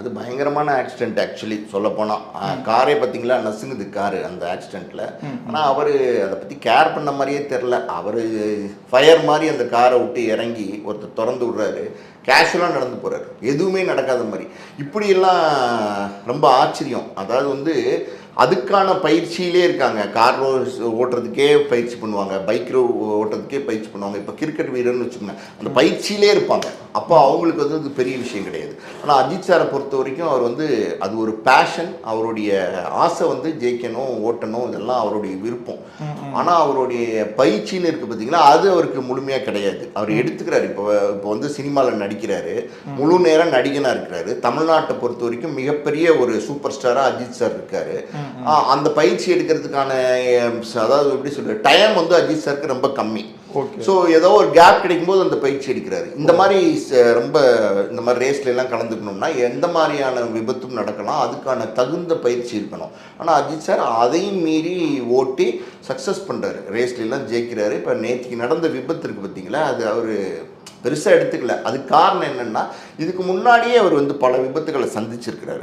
அது பயங்கரமான accident actually சொல்லப்போனால். காரே பார்த்தீங்களா நசுங்குது காரு அந்த ஆக்சிடெண்ட்டில். ஆனால் அவர் அதை பற்றி கேர் பண்ண மாதிரியே தெரில. அவர் ஃபயர் மாதிரி அந்த காரை விட்டு இறங்கி ஒருத்தர் திறந்து விடுறாரு, கேஷுவலாக நடந்து போகிறாரு, எதுவுமே நடக்காத மாதிரி. இப்படியெல்லாம் ரொம்ப ஆச்சரியம். அதாவது வந்து அதுக்கான பயிற்சியிலே இருக்காங்க. கார் ஓட்டுறதுக்கே பயிற்சி பண்ணுவாங்க, பைக் ஓட்டுறதுக்கே பயிற்சி பண்ணுவாங்க. இப்போ கிரிக்கெட் வீரர்னு வச்சுக்கோங்க, அந்த பயிற்சியிலே இருப்பாங்க. அப்போ அவங்களுக்கு வந்து அது பெரிய விஷயம் கிடையாது. ஆனால் அஜித் சாரை பொறுத்த வரைக்கும் அவர் வந்து அது ஒரு பேஷன், அவருடைய ஆசை வந்து ஜெயிக்கணும், ஓட்டணும், இதெல்லாம் அவருடைய விருப்பம். ஆனால் அவருடைய பயிற்சின்னு இருக்குது பார்த்தீங்களா, அது அவருக்கு முழுமையாக கிடையாது. அவர் எடுத்துக்கிறாரு. இப்போ வந்து சினிமாவில் நடிக்கிறாரு, முழு நேரம் நடிகனாக இருக்கிறாரு. தமிழ்நாட்டை பொறுத்த வரைக்கும் மிகப்பெரிய ஒரு சூப்பர் ஸ்டாராக அஜித் சார் இருக்காரு. அந்த பயிற்சி எடுக்கிறதுக்கான அதாவது எப்படி சொல்ற டைம் வந்து அஜித் சாருக்கு ரொம்ப கம்மி. ஸோ ஏதோ ஒரு கேப் கிடைக்கும்போது அந்த பயிற்சி எடுக்கிறாரு. இந்த மாதிரி ரொம்ப இந்த மாதிரி ரேஸ்ல எல்லாம் கலந்துக்கணும்னா எந்த மாதிரியான விபத்தும் நடக்கலாம், அதுக்கான தகுந்த பயிற்சி இருக்கணும். ஆனால் அஜித் சார் அதையும் மீறி ஓட்டி சக்ஸஸ் பண்ணுறாரு, ரேஸ்ல எல்லாம் ஜெயிக்கிறாரு. இப்போ நேற்றுக்கு நடந்த விபத்து இருக்குது பார்த்தீங்களா, அது அவர் பெருசாக எடுத்துக்கல. அதுக்கு காரணம் என்னென்னா இதுக்கு முன்னாடியே அவர் வந்து பல விபத்துகளை சந்திச்சிருக்கிறாரு.